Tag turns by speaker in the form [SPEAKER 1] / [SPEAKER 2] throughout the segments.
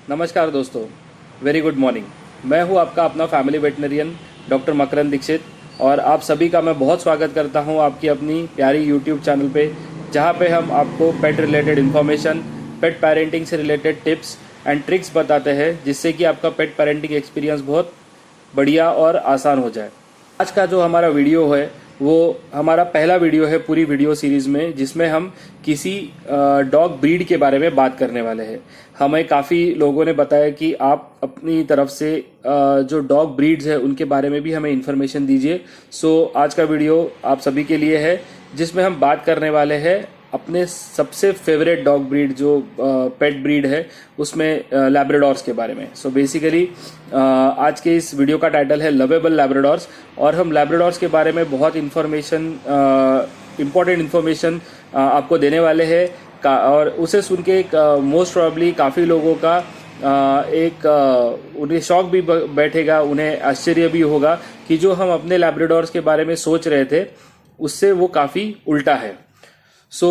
[SPEAKER 1] नमस्कार दोस्तों, very good morning. मैं हूं आपका अपना फैमिली वेटनरियन डॉक्टर मकरंद दीक्षित और आप सभी का मैं बहुत स्वागत करता हूं आपकी अपनी प्यारी यूट्यूब चैनल पे, जहां पे हम आपको पेट रिलेटेड इन्फॉर्मेशन, पेट पेरेंटिंग से रिलेटेड टिप्स एंड ट्रिक्स बताते हैं, जिससे कि आपका पेट पेरेंटिंग एक्सपीरियंस बहुत बढ़िया और आसान हो जाए। आज का जो हमारा वीडियो है वो हमारा पहला वीडियो है पूरी वीडियो सीरीज में, जिसमें हम किसी डॉग ब्रीड के बारे में बात करने वाले हैं। हमें काफ़ी लोगों ने बताया कि आप अपनी तरफ से जो डॉग ब्रीड्स है उनके बारे में भी हमें इन्फॉर्मेशन दीजिए। सो आज का वीडियो आप सभी के लिए है, जिसमें हम बात करने वाले हैं अपने सबसे फेवरेट डॉग ब्रीड जो पेट ब्रीड है उसमें लैब्राडोर्स के बारे में। सो बेसिकली आज के इस वीडियो का टाइटल है लवेबल लैब्राडोर्स, और हम लैब्राडोर्स के बारे में बहुत इम्पोर्टेंट इन्फॉर्मेशन आपको देने वाले हैं। और उसे सुन के मोस्ट प्रोबेबली काफ़ी लोगों का उन्हें शौक भी बैठेगा, उन्हें आश्चर्य भी होगा कि जो हम अपने लैब्राडोर्स के बारे में सोच रहे थे उससे वो काफ़ी उल्टा है। सो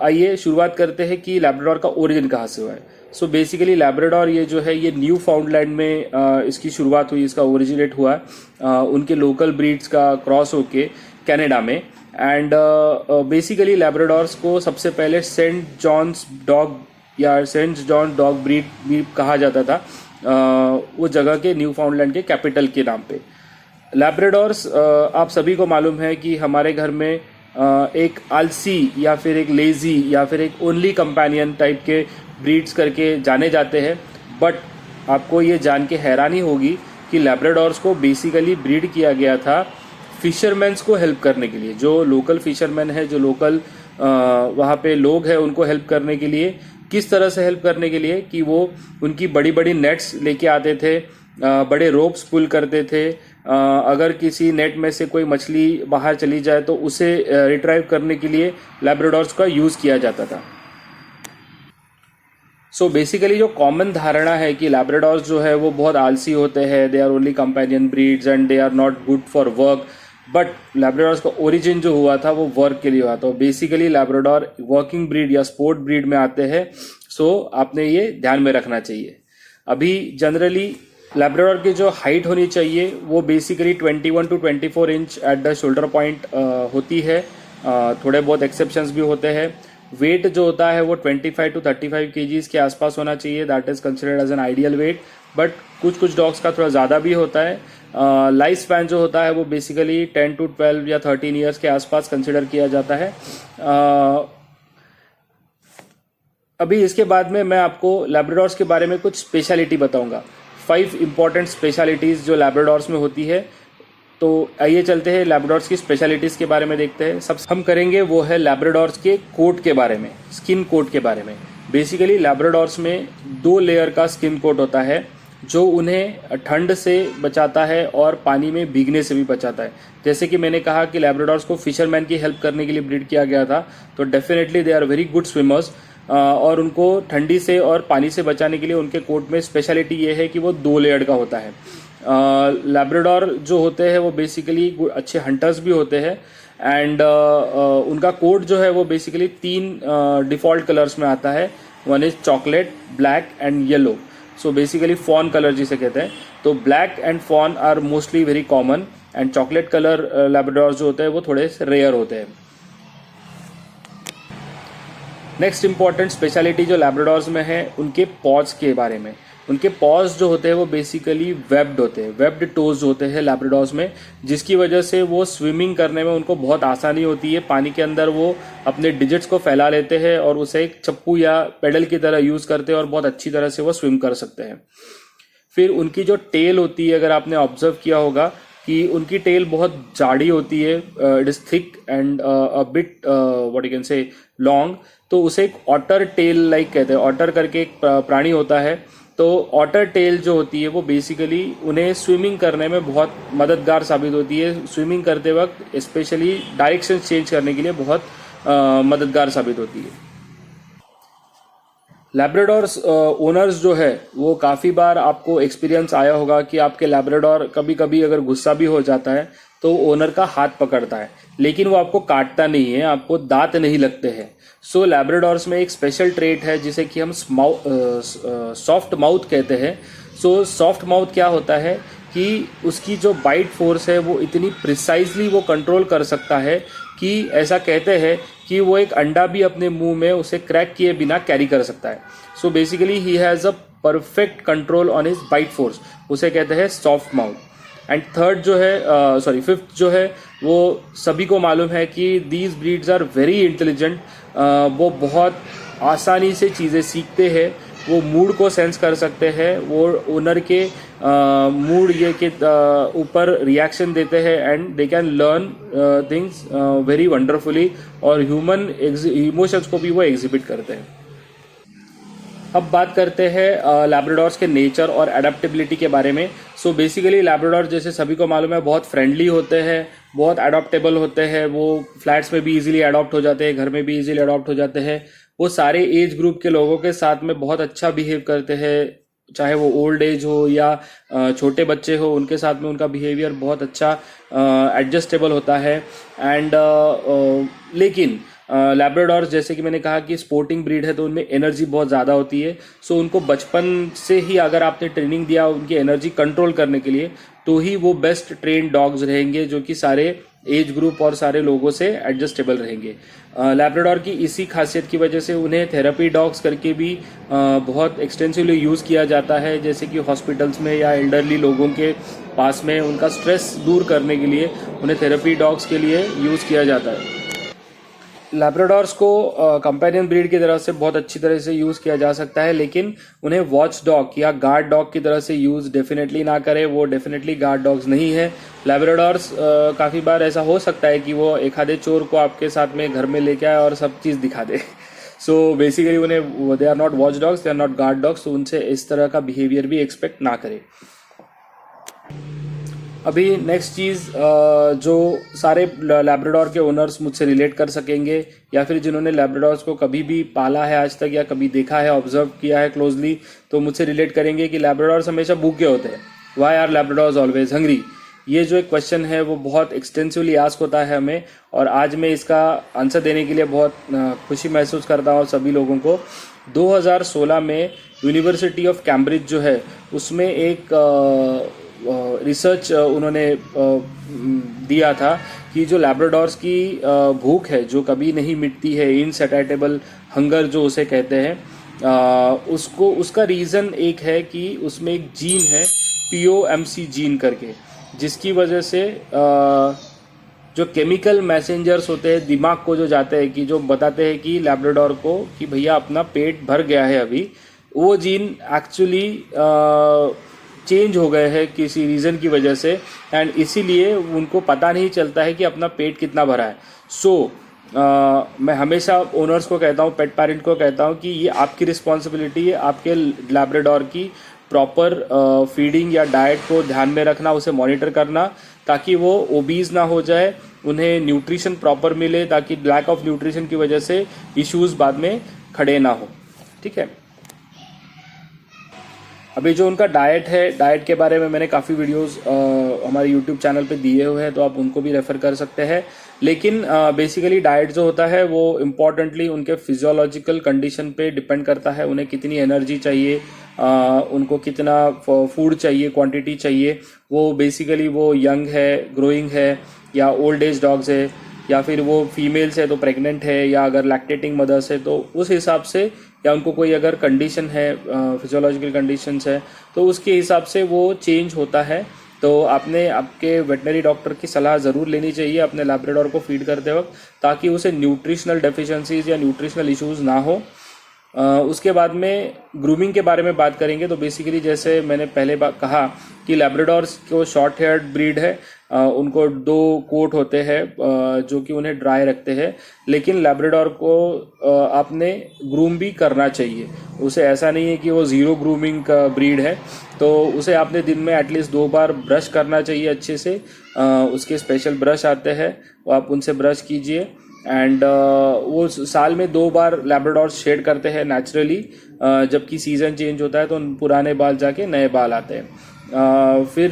[SPEAKER 1] आइए शुरुआत करते हैं कि लैब्राडोर का ओरिजिन कहाँ से हुआ है। सो बेसिकली लैब्राडोर ये जो है ये न्यू फाउंडलैंड में इसकी शुरुआत हुई, इसका ओरिजिनेट हुआ उनके लोकल ब्रीड्स का क्रॉस होके कनाडा में। एंड बेसिकली लैब्राडोर्स को सबसे पहले सेंट जॉन्स डॉग या सेंट जॉन डॉग ब्रीड भी कहा जाता था, वो जगह के न्यू फाउंडलैंड के कैपिटल के नाम पे। लैब्राडोर्स आप सभी को मालूम है कि हमारे घर में एक आलसी या फिर एक लेजी या फिर एक ओनली कंपेनियन टाइप के ब्रीड्स करके जाने जाते हैं। बट आपको ये जान के हैरानी होगी कि लैब्राडोर्स को बेसिकली ब्रीड किया गया था फिशरमैन्स को हेल्प करने के लिए। जो लोकल फिशरमैन है, जो लोकल वहाँ पे लोग हैं, उनको हेल्प करने के लिए। किस तरह से हेल्प करने के लिए कि वो उनकी बड़ी बड़ी नेट्स लेके आते थे, बड़े रोप्स पुल करते थे। अगर किसी नेट में से कोई मछली बाहर चली जाए तो उसे रिट्राइव करने के लिए लैब्राडोर्स का यूज़ किया जाता था। सो बेसिकली जो कॉमन धारणा है कि लैब्राडोर्स जो है वो बहुत आलसी होते हैं, they are only companion breeds and they are not good for work. But Labradors का ओरिजिन जो हुआ था वो वर्क के लिए हुआ था। बेसिकली लैब्राडोर वर्किंग ब्रीड या स्पोर्ट ब्रीड में आते हैं। सो आपने ये ध्यान में रखना चाहिए। अभी जनरली लैब्राडोर की जो हाइट होनी चाहिए वो basically 21 to 24 inch at the shoulder point होती है। थोड़े बहुत एक्सेप्शंस भी होते हैं। वेट जो होता है वो 25 to 35 kgs के आसपास होना चाहिए, that is considered as an ideal weight. But कुछ डॉग्स का थोड़ा ज़्यादा भी होता है। लाइफ स्पैन जो होता है वो बेसिकली 10 to 12 या 13 ईयर्स के आसपास कंसिडर किया जाता है। अभी इसके बाद में मैं आपको लैब्राडोर्स के बारे में कुछ स्पेशलिटी बताऊंगा। 5 इंपॉर्टेंट स्पेशलिटीज़ जो लैब्राडोर्स में होती है। तो आइए चलते हैं लैब्राडोर्स की स्पेशलिटीज़ के बारे में देखते हैं। सबसे हम करेंगे वो है लैब्राडोर्स के कोट के बारे में, स्किन कोट के बारे में। बेसिकली लैब्राडोर्स में 2 लेयर का स्किन कोट होता है जो उन्हें ठंड से बचाता है और पानी में भीगने से भी बचाता है। जैसे कि मैंने कहा कि लैब्राडोर्स को फिशरमैन की हेल्प करने के लिए ब्रीड किया गया था, तो definitely they are very good swimmers. और उनको ठंडी से और पानी से बचाने के लिए उनके कोट में स्पेशलिटी ये है कि वो 2 लेयर्ड का होता है। लैब्राडोर जो होते हैं वो बेसिकली अच्छे हंटर्स भी होते हैं। एंड उनका कोट जो है वो बेसिकली 3 डिफॉल्ट कलर्स में आता है। One is chocolate, black and yellow. So basically fawn colour जिसे कहते हैं। तो black and fawn are mostly very common, and chocolate colour Labrador जो होते हैं वो थोड़े रेयर होते हैं। नेक्स्ट इंपॉर्टेंट स्पेशलिटी जो लैब्राडोर्स में है उनके पॉज के बारे में। उनके पॉज जो होते हैं वो बेसिकली वेब्ड होते हैं, वेब्ड टोज होते हैं लैब्राडोर्स में, जिसकी वजह से वो स्विमिंग करने में उनको बहुत आसानी होती है। पानी के अंदर वो अपने डिजिट्स को फैला लेते हैं और उसे एक चप्पू या पेडल की तरह यूज़ करते हैं और बहुत अच्छी तरह से वो स्विम कर सकते हैं। फिर उनकी जो टेल होती है, अगर आपने ऑब्जर्व किया होगा कि उनकी टेल बहुत जाड़ी होती है, it is thick and a bit what you can say long. तो उसे एक ऑटर टेल लाइक कहते हैं। ऑटर करके एक प्राणी होता है। तो ऑटर टेल जो होती है वो बेसिकली उन्हें स्विमिंग करने में बहुत मददगार साबित होती है। स्विमिंग करते वक्त स्पेशली डायरेक्शन चेंज करने के लिए बहुत मददगार साबित होती है। लैब्राडोर्स ओनर्स जो है वो काफ़ी बार आपको एक्सपीरियंस आया होगा कि आपके लैब्राडोर कभी कभी अगर गुस्सा भी हो जाता है तो ओनर का हाथ पकड़ता है, लेकिन वो आपको काटता नहीं है, आपको दांत नहीं लगते हैं। सो लैब्राडोर्स में एक स्पेशल ट्रेट है जिसे कि हम सॉफ्ट माउथ कहते हैं। सो सॉफ्ट माउथ क्या होता है कि उसकी जो बाइट फोर्स है वो इतनी प्रिसाइजली वो कंट्रोल कर सकता है कि ऐसा कहते हैं कि वो एक अंडा भी अपने मुंह में उसे क्रैक किए बिना कैरी कर सकता है। So basically he has a perfect control on his bite force, उसे कहते हैं सॉफ्ट माउथ। एंड थर्ड जो है फिफ्थ जो है वो सभी को मालूम है कि these breeds are very intelligent. वो बहुत आसानी से चीज़ें सीखते हैं, वो मूड को सेंस कर सकते हैं, वो ओनर के मूड ये के ऊपर रिएक्शन देते हैं and they can learn things very wonderfully, और ह्यूमन इमोशंस को भी वो एग्जिबिट करते हैं। अब बात करते हैं लैब्राडोर्स के नेचर और एडेप्टेबिलिटी के बारे में। सो बेसिकली लैब्राडोर जैसे सभी को मालूम है बहुत फ्रेंडली होते हैं, बहुत अडॉप्टेबल होते हैं, वो फ्लैट्स में भी इजीली अडॉप्ट हो जाते हैं, घर में भी इजीली अडॉप्ट हो जाते हैं। वो सारे एज ग्रुप के लोगों के साथ में बहुत अच्छा बिहेव करते हैं, चाहे वो ओल्ड एज हो या छोटे बच्चे हो, उनके साथ में उनका बिहेवियर बहुत अच्छा एडजस्टेबल होता है। एंड लेकिन लैब्राडोर्स जैसे कि मैंने कहा कि स्पोर्टिंग ब्रीड है तो उनमें एनर्जी बहुत ज़्यादा होती है। सो उनको बचपन से ही अगर आपने ट्रेनिंग दिया उनकी एनर्जी कंट्रोल करने के लिए, तो ही वो बेस्ट ट्रेन डॉग्स रहेंगे जो कि सारे एज ग्रुप और सारे लोगों से एडजस्टेबल रहेंगे। लैब्राडोर की इसी खासियत की वजह से उन्हें थेरेपी डॉग्स करके भी बहुत एक्सटेंसिवली यूज़ किया जाता है, जैसे कि हॉस्पिटल्स में या एल्डरली लोगों के पास में उनका स्ट्रेस दूर करने के लिए उन्हें थेरेपी डॉग्स के लिए यूज़ किया जाता है। लैब्राडोर्स को कंपेनियन ब्रीड की तरह से बहुत अच्छी तरह से यूज़ किया जा सकता है, लेकिन उन्हें वॉच डॉग या गार्ड डॉग की तरह से यूज़ डेफिनेटली ना करें, वो डेफिनेटली गार्ड डॉग्स नहीं है। लैब्राडोर्स काफ़ी बार ऐसा हो सकता है कि वो एक आधे चोर को आपके साथ में घर में लेके आए और सब चीज़ दिखा दे। सो बेसिकली उन्हें they are not watch dogs, they are not guard dogs, तो उनसे इस तरह का बिहेवियर भी एक्सपेक्ट ना करें। अभी नेक्स्ट चीज़ जो सारे लैब्राडोर के ओनर्स मुझसे रिलेट कर सकेंगे या फिर जिन्होंने लैब्राडोर्स को कभी भी पाला है आज तक या कभी देखा है, ऑब्जर्व किया है क्लोजली, तो मुझसे रिलेट करेंगे कि लैब्राडोर्स हमेशा भूखे होते हैं। Why are Labradors always hungry? ये जो एक क्वेश्चन है वो बहुत एक्सटेंसिवली आस्क होता है हमें, और आज मैं इसका आंसर देने के लिए बहुत खुशी महसूस करता हूँ सभी लोगों को। 2016 में यूनिवर्सिटी ऑफ कैम्ब्रिज जो है उसमें एक रिसर्च उन्होंने दिया था कि जो लैब्राडोर्स की भूख है जो कभी नहीं मिटती है, इनसैटिस्फाइबल हंगर जो उसे कहते हैं, उसका रीज़न एक है कि उसमें एक जीन है POMC जीन करके, जिसकी वजह से जो केमिकल मैसेंजर्स होते हैं दिमाग को जो जाते हैं कि जो बताते हैं कि लैब्राडोर को कि भैया अपना पेट भर गया है अभी, वो जीन एक्चुअली चेंज हो गए हैं किसी रीज़न की वजह से, एंड इसीलिए उनको पता नहीं चलता है कि अपना पेट कितना भरा है। सो मैं हमेशा ओनर्स को कहता हूँ, पेट पेरेंट को कहता हूँ कि ये आपकी रिस्पॉन्सिबिलिटी है आपके लैब्राडोर की प्रॉपर फीडिंग या डाइट को ध्यान में रखना, उसे मॉनिटर करना ताकि वो ओबीज ना हो जाए, उन्हें न्यूट्रिशन प्रॉपर मिले ताकि लैक ऑफ न्यूट्रिशन की वजह से इश्यूज़ बाद में खड़े ना हो। ठीक है, अभी जो उनका डाइट है, डाइट के बारे में मैंने काफ़ी वीडियोस हमारे यूट्यूब चैनल पे दिए हुए हैं, तो आप उनको भी रेफ़र कर सकते हैं। लेकिन बेसिकली डाइट जो होता है वो इम्पॉर्टेंटली उनके फिजियोलॉजिकल कंडीशन पे डिपेंड करता है, उन्हें कितनी एनर्जी चाहिए, उनको कितना फूड चाहिए, क्वांटिटी चाहिए, वो बेसिकली वो यंग है, ग्रोइंग है, या ओल्ड एज डॉग्स है, या फिर वो फीमेल्स है तो प्रेग्नेंट है, या अगर लैक्टेटिंग मदर्स है तो उस हिसाब से, या उनको कोई अगर कंडीशन है, फिजियोलॉजिकल कंडीशंस है, तो उसके हिसाब से वो चेंज होता है। तो आपने आपके वेटनरी डॉक्टर की सलाह ज़रूर लेनी चाहिए अपने लैब्राडोर को फीड करते वक्त, ताकि उसे न्यूट्रिशनल डेफिशिएंसीज या न्यूट्रिशनल इश्यूज़ ना हो। उसके बाद में ग्रूमिंग के बारे में बात करेंगे, तो बेसिकली जैसे मैंने पहले कहा कि लैब्राडोर्स को शॉर्ट हेयर्ड ब्रीड है, उनको 2 कोट होते हैं जो कि उन्हें ड्राई रखते हैं, लेकिन लैब्राडोर को आपने ग्रूम भी करना चाहिए, उसे ऐसा नहीं है कि वो ज़ीरो ग्रूमिंग का ब्रीड है, तो उसे आपने दिन में एटलीस्ट 2 बार ब्रश करना चाहिए अच्छे से। उसके स्पेशल ब्रश आते हैं, वो आप उनसे ब्रश कीजिए। एंड वो साल में 2 बार लैब्राडोर्स शेड करते हैं नेचुरली, जबकि सीज़न चेंज होता है तो पुराने बाल जाके नए बाल आते हैं। फिर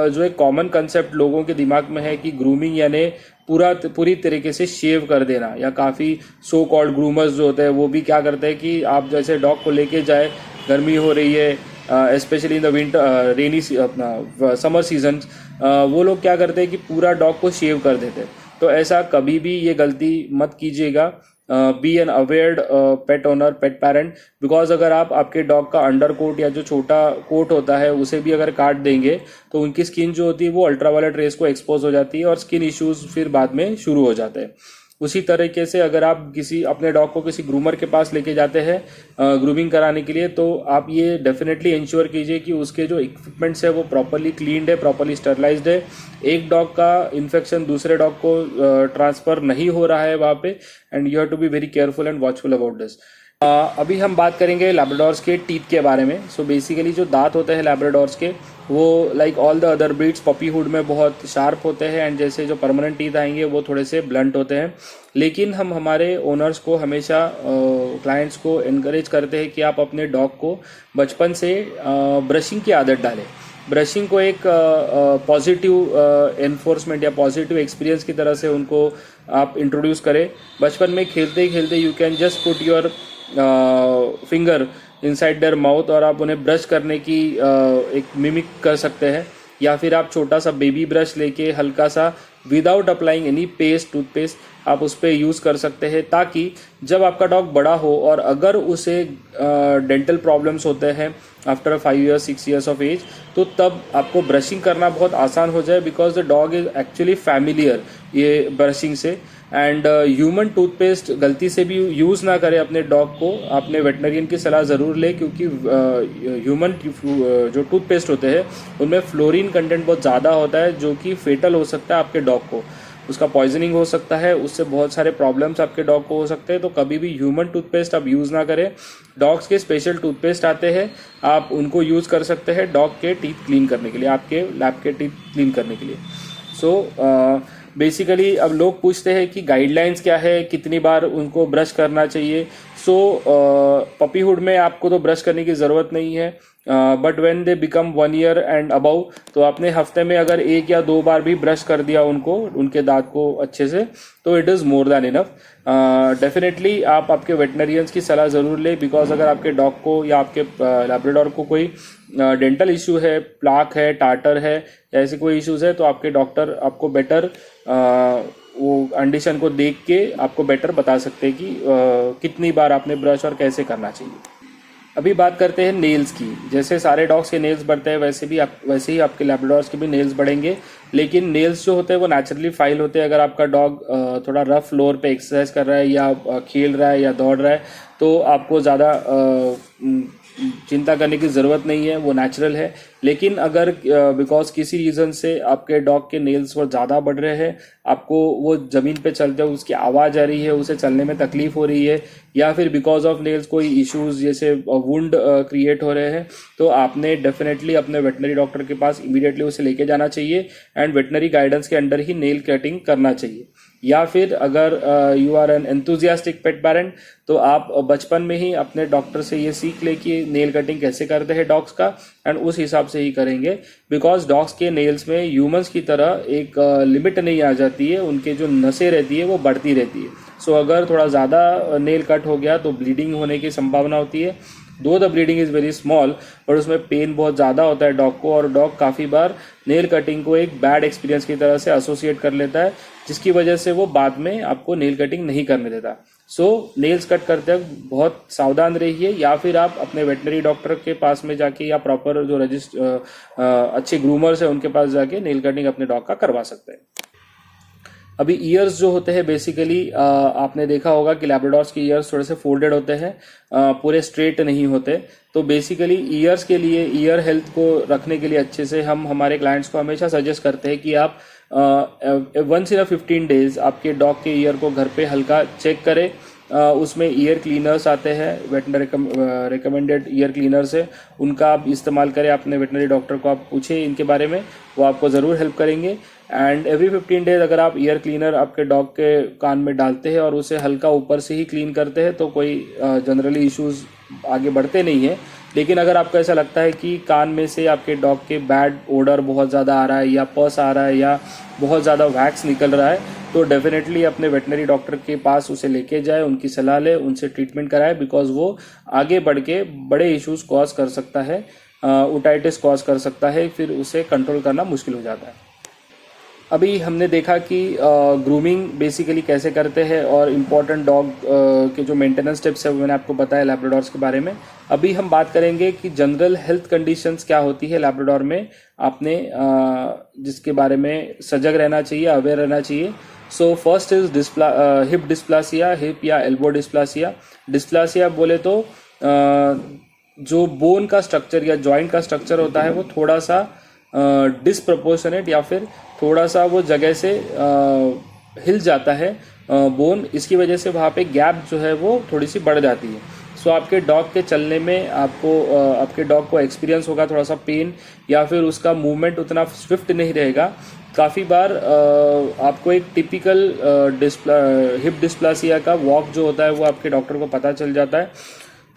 [SPEAKER 1] जो एक कॉमन कंसेप्ट लोगों के दिमाग में है कि ग्रूमिंग यानी पूरी तरीके से शेव कर देना, या काफ़ी सो कॉल्ड ग्रूमर्स जो होते हैं वो भी क्या करते हैं कि आप जैसे डॉग को लेके जाए, गर्मी हो रही है स्पेशली इन द विंटर रेनी अपना समर सीजन, वो लोग क्या करते हैं कि पूरा डॉग को शेव कर देते हैं। तो ऐसा कभी भी ये गलती मत कीजिएगा। Be an awared pet owner, pet parent, because अगर आप आपके डॉग का अंडर कोट या जो छोटा कोट होता है उसे भी अगर काट देंगे तो उनकी स्किन जो होती है वो अल्ट्रावायलेट रेस को एक्सपोज हो जाती है और स्किन इश्यूज फिर बाद में शुरू हो जाते हैं। उसी तरीके से अगर आप अपने डॉग को किसी ग्रूमर के पास लेके जाते हैं ग्रूमिंग कराने के लिए, तो आप ये डेफिनेटली इंश्योर कीजिए कि उसके जो इक्विपमेंट्स है वो प्रॉपरली क्लीन्ड है, प्रॉपरली स्टरलाइज्ड है, एक डॉग का इन्फेक्शन दूसरे डॉग को ट्रांसफर नहीं हो रहा है वहाँ पे, and you have to be very careful and watchful about this. अभी हम बात करेंगे लैब्राडोर्स के टीथ के बारे में। सो बेसिकली जो दांत होते हैं लैब्राडोर्स के वो like all the other breeds puppyhood में बहुत शार्प होते हैं, एंड जैसे जो परमानेंट टीथ आएंगे वो थोड़े से ब्लंट होते हैं। लेकिन हम हमारे ओनर्स को हमेशा क्लाइंट्स को इनकरेज करते हैं कि आप अपने डॉग को बचपन से ब्रशिंग की आदत डालें। ब्रशिंग को एक पॉजिटिव एनफोर्समेंट या पॉजिटिव एक्सपीरियंस की तरह से उनको आप इंट्रोड्यूस करें। बचपन में खेलते ही खेलते you can just put your finger inside their mouth और आप उन्हें ब्रश करने की एक मिमिक कर सकते हैं, या फिर आप छोटा सा बेबी ब्रश लेके हल्का सा without applying any paste, toothpaste आप उस पर यूज़ कर सकते हैं, ताकि जब आपका डॉग बड़ा हो और अगर उसे डेंटल प्रॉब्लम्स होते हैं after 5 years 6 years of age, तो तब आपको ब्रशिंग करना बहुत आसान हो जाए, because the dog is actually familiar ये ब्रशिंग से। एंड ह्यूमन टूथपेस्ट गलती से भी यूज़ ना करें अपने डॉग को, अपने वेटनरियन की सलाह ज़रूर लें, क्योंकि ह्यूमन जो टूथपेस्ट होते हैं उनमें फ्लोरीन कंटेंट बहुत ज़्यादा होता है, जो कि फेटल हो सकता है आपके डॉग को, उसका पॉइजनिंग हो सकता है, उससे बहुत सारे प्रॉब्लम्स आपके डॉग को हो सकते हैं। तो कभी भी ह्यूमन टूथपेस्ट आप यूज़ ना करें। डॉग्स के स्पेशल टूथपेस्ट आते हैं, आप उनको यूज़ कर सकते हैं डॉग के टीथ क्लीन करने के लिए, आपके लैब के टीथ क्लीन करने के लिए। सो बेसिकली अब लोग पूछते हैं कि गाइडलाइंस क्या है, कितनी बार उनको ब्रश करना चाहिए। सो पपीहुड में आपको तो ब्रश करने की ज़रूरत नहीं है, but when they become 1 year and above, तो आपने हफ्ते में अगर 1 या 2 बार भी ब्रश कर दिया उनको, उनके दांत को अच्छे से, तो it is more than enough. Definitely आप आपके वेटनरियंस की सलाह ज़रूर लें, बिकॉज अगर आपके डॉग को या आपके लैब्राडोर को कोई डेंटल इशू है, प्लाक है, टार्टर है, या ऐसे कोई इश्यूज़ है, तो आपके डॉक्टर आपको बेटर वो कंडीशन को देख के आपको बेटर बता सकते हैं कि कितनी बार आपने ब्रश और कैसे करना चाहिए। अभी बात करते हैं नेल्स की। जैसे सारे डॉग्स के नेल्स बढ़ते हैं वैसे ही आपके लैब्राडोर्स के भी नेल्स बढ़ेंगे, लेकिन नेल्स जो होते हैं वो नेचुरली फाइल होते हैं। अगर आपका डॉग थोड़ा रफ फ्लोर पे एक्सरसाइज कर रहा है या खेल रहा है या दौड़ रहा है, तो आपको ज़्यादा चिंता करने की ज़रूरत नहीं है, वो नेचुरल है। लेकिन अगर बिकॉज किसी रीज़न से आपके डॉग के नेल्स बहुत ज़्यादा बढ़ रहे हैं, आपको वो ज़मीन पे चलते हुए उसकी आवाज़ आ रही है, उसे चलने में तकलीफ हो रही है, या फिर बिकॉज ऑफ नेल्स कोई इश्यूज जैसे वुंड क्रिएट हो रहे हैं, तो आपने डेफिनेटली अपने वेटनरी डॉक्टर के पास इमीडिएटली उसे लेके जाना चाहिए एंड वेटनरी गाइडेंस के अंडर ही नेल कटिंग करना चाहिए। या फिर अगर you are an enthusiastic pet parent, तो आप बचपन में ही अपने डॉक्टर से ये सीख ले कि नेल कटिंग कैसे करते हैं डॉग्स का, एंड उस हिसाब से ही करेंगे। बिकॉज डॉग्स के नेल्स में ह्यूमंस की तरह एक लिमिट नहीं आ जाती है, उनके जो नसें रहती है वो बढ़ती रहती है। सो अगर थोड़ा ज़्यादा नेल कट हो गया तो ब्लीडिंग होने की संभावना होती है। दो the bleeding is very small, but उसमें पेन बहुत ज़्यादा होता है डॉग को, और डॉग काफ़ी बार नेल कटिंग को एक बैड एक्सपीरियंस की तरह से एसोसिएट कर लेता है, जिसकी वजह से वो बाद में आपको नेल कटिंग नहीं करने देता। सो नेल्स कट करते वक्त बहुत सावधान रहिए, या फिर आप अपने वेटनरी डॉक्टर के पास में जाके या प्रॉपर जो अच्छे ग्रूमर्स हैं उनके पास जाके नेल कटिंग अपने डॉग का करवा सकते हैं। अभी ईयर्स जो होते हैं बेसिकली आपने देखा होगा कि लैब्राडोर्स के ईयर्स थोड़े से फोल्डेड होते हैं, पूरे स्ट्रेट नहीं होते। तो बेसिकली ईयर्स के लिए, ईयर हेल्थ को रखने के लिए अच्छे से हम हमारे क्लाइंट्स को हमेशा सजेस्ट करते हैं कि आप वंस इन 15 days आपके डॉग के ईयर को घर पे हल्का चेक करें। उसमें ईयर क्लीनर्स आते हैं, वेटनरी रिकमेंडेड ईयर क्लीनर्स है, उनका आप इस्तेमाल करें। अपने वेटनरी डॉक्टर को आप पूछें इनके बारे में, वो आपको ज़रूर हेल्प करेंगे। एंड एवरी 15 डेज अगर आप ईयर क्लीनर आपके डॉग के कान में डालते हैं और उसे हल्का ऊपर से ही क्लीन करते हैं तो कोई जनरली इश्यूज आगे बढ़ते नहीं है। लेकिन अगर आपको ऐसा लगता है कि कान में से आपके डॉग के बैड ओडर बहुत ज़्यादा आ रहा है या पस आ रहा है या बहुत ज़्यादा वैक्स निकल रहा है तो डेफिनेटली अपने वेटनरी डॉक्टर के पास उसे लेके जाए, उनकी सलाह ले, उनसे ट्रीटमेंट कराए, बिकॉज वो आगे बढ़ के बड़े इश्यूज कॉज कर सकता है, ओटाइटिस कॉज कर सकता है, फिर उसे कंट्रोल करना मुश्किल हो जाता है। अभी हमने देखा कि ग्रूमिंग बेसिकली कैसे करते हैं और इम्पॉर्टेंट डॉग के जो मेंटेनेंस टिप्स है वो मैंने आपको बताया लैब्राडोर्स के बारे में। अभी हम बात करेंगे कि जनरल हेल्थ कंडीशंस क्या होती है लैब्राडोर में, आपने जिसके बारे में सजग रहना चाहिए, अवेयर रहना चाहिए। So first is hip dysplasia, hip या एल्बो डिस्प्लासिया। डिस्प्लासिया बोले तो जो बोन का स्ट्रक्चर या जॉइंट का स्ट्रक्चर होता है वो थोड़ा सा डिसप्रपोर्शनेट या फिर थोड़ा सा वो जगह से हिल जाता है बोन, इसकी वजह से वहाँ पे गैप जो है वो थोड़ी सी बढ़ जाती है। सो आपके डॉग के चलने में आपके डॉग को एक्सपीरियंस होगा थोड़ा सा पेन या फिर उसका मूवमेंट उतना स्विफ्ट नहीं रहेगा। काफ़ी बार आपको एक टिपिकल हिप डिस्प्लासिया का वॉक जो होता है वो आपके डॉक्टर को पता चल जाता है।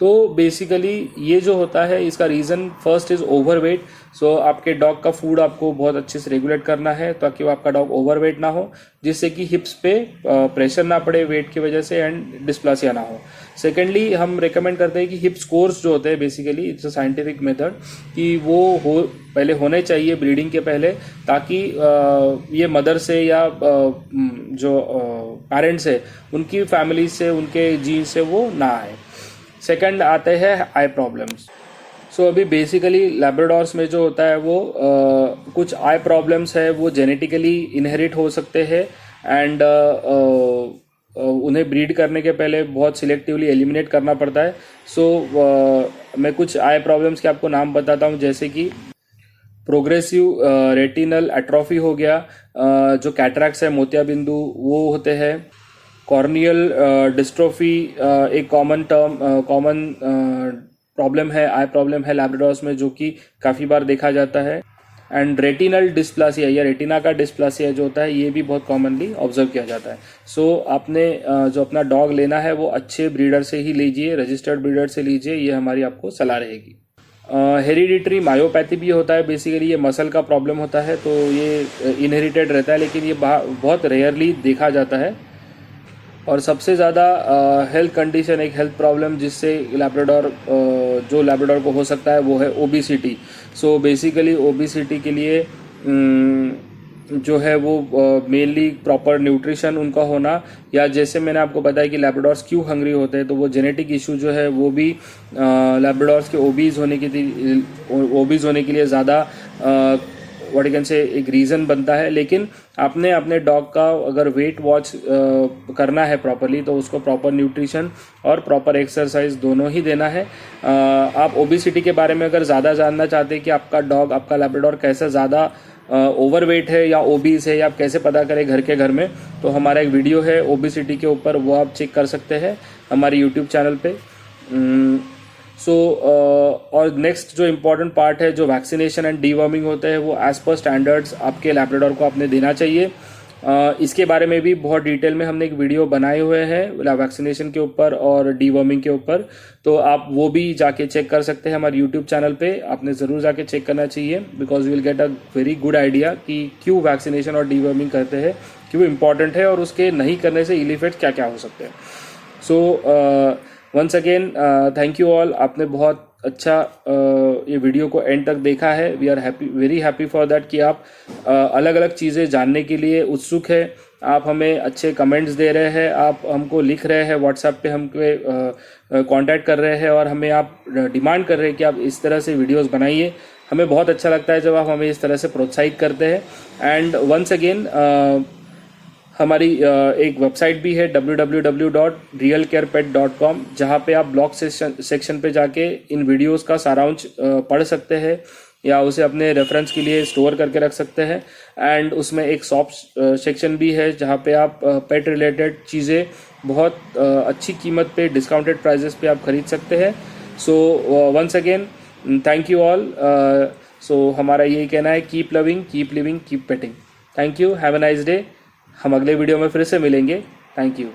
[SPEAKER 1] तो बेसिकली ये जो होता है इसका रीज़न फर्स्ट इज़ ओवरवेट। सो आपके डॉग का फूड आपको बहुत अच्छे से रेगुलेट करना है ताकि वो आपका डॉग ओवरवेट ना हो, जिससे कि हिप्स पे प्रेशर ना पड़े वेट की वजह से एंड डिस्प्लासिया ना हो। सेकेंडली हम रेकमेंड करते हैं कि हिप स्कोर्स जो होते हैं, basically it's a scientific method, कि वो पहले होने चाहिए ब्रीडिंग के पहले, ताकि ये मदर से या जो पेरेंट्स है उनकी फैमिली से, उनके जीन से वो ना आए। सेकंड आते हैं आई प्रॉब्लम्स। सो अभी बेसिकली लैब्राडोर्स में जो होता है वो कुछ आई प्रॉब्लम्स है वो जेनेटिकली इनहेरिट हो सकते हैं एंड उन्हें ब्रीड करने के पहले बहुत सिलेक्टिवली एलिमिनेट करना पड़ता है। सो मैं कुछ आई प्रॉब्लम्स के आपको नाम बताता हूँ, जैसे कि प्रोग्रेसिव रेटिनल एट्रोफी हो गया, जो कैटरैक्ट्स है, मोतियाबिंदु वो होते हैं। कॉर्नियल डिस्ट्रोफी एक कॉमन प्रॉब्लम है, आई प्रॉब्लम है लैब्राडोर्स में, जो कि काफ़ी बार देखा जाता है। एंड रेटिनल डिस्प्लासिया या रेटिना का डिस्प्लासिया जो होता है ये भी बहुत कॉमनली ऑब्जर्व किया जाता है। सो आपने जो अपना डॉग लेना है वो अच्छे ब्रीडर से ही लीजिए, रजिस्टर्ड ब्रीडर से लीजिए, ये हमारी आपको सलाह रहेगी। हेरिडिटरी मायोपैथी भी होता है, बेसिकली ये मसल का प्रॉब्लम होता है, तो ये इनहेरिटेड रहता है, लेकिन ये बहुत रेयरली देखा जाता है। और सबसे ज़्यादा हेल्थ कंडीशन, एक हेल्थ प्रॉब्लम जिससे जो लैब्राडोर को हो सकता है वो है ओबेसिटी। सो बेसिकली ओबेसिटी के लिए जो है वो मेनली प्रॉपर न्यूट्रिशन उनका होना, या जैसे मैंने आपको बताया कि लैब्राडोर्स क्यों हंग्री होते हैं, तो वो जेनेटिक इशू जो है वो भी लैब्राडोर्स के ओबीज होने के लिए ज़्यादा व्हाट यू कैन से एक रीज़न बनता है। लेकिन आपने अपने डॉग का अगर वेट वॉच करना है प्रॉपरली तो उसको प्रॉपर न्यूट्रिशन और प्रॉपर एक्सरसाइज दोनों ही देना है। आप ओबेसिटी के बारे में अगर ज़्यादा जानना चाहते हैं कि आपका डॉग, आपका लैब्राडोर कैसा ज़्यादा ओवरवेट है या ओबीस है, या आप कैसे पता करें घर में, तो हमारा एक वीडियो है ओबेसिटी के ऊपर, वो आप चेक कर सकते हैं हमारे यूट्यूब चैनल पे। और नेक्स्ट जो इम्पोर्टेंट पार्ट है, जो वैक्सीनेशन एंड डीवर्मिंग होते हैं, वो एज पर स्टैंडर्ड्स आपके लैब्राडोर को आपने देना चाहिए। इसके बारे में भी बहुत डिटेल में हमने एक वीडियो बनाए हुए हैं वैक्सीनेशन के ऊपर और डीवर्मिंग के ऊपर, तो आप वो भी जाके चेक कर सकते हैं हमारे यूट्यूब चैनल पे। आपने ज़रूर जाके चेक करना चाहिए, because you will get a very good idea कि क्यों वैक्सीनेशन और डीवर्मिंग करते हैं, क्यों इम्पॉर्टेंट है, और उसके नहीं करने से इल इफेक्ट क्या क्या हो सकते हैं। So once again thank you all, आपने बहुत अच्छा ये वीडियो को एंड तक देखा है। We are very happy for that कि आप अलग अलग चीज़ें जानने के लिए उत्सुक है, आप हमें अच्छे कमेंट्स दे रहे हैं, आप हमको लिख रहे हैं, व्हाट्सएप पे हमको कांटेक्ट कर रहे हैं, और हमें आप डिमांड कर रहे हैं कि आप इस तरह से वीडियोस बनाइए। हमें बहुत अच्छा लगता है जब आप हमें इस तरह से प्रोत्साहित करते हैं। एंड वंस अगेन हमारी एक वेबसाइट भी है www.realcarepet.com, जहाँ पे आप ब्लॉग सेक्शन पे जाके इन वीडियोस का सारांश पढ़ सकते हैं या उसे अपने रेफरेंस के लिए स्टोर करके रख सकते हैं। एंड उसमें एक शॉप सेक्शन भी है जहाँ पे आप पेट रिलेटेड चीज़ें बहुत अच्छी कीमत पे, डिस्काउंटेड प्राइजेस पे आप खरीद सकते हैं। So once again thank you all. So हमारा यही कहना है, keep loving, keep living, keep petting. Thank you, have a nice day. हम अगले वीडियो में फिर से मिलेंगे। Thank you.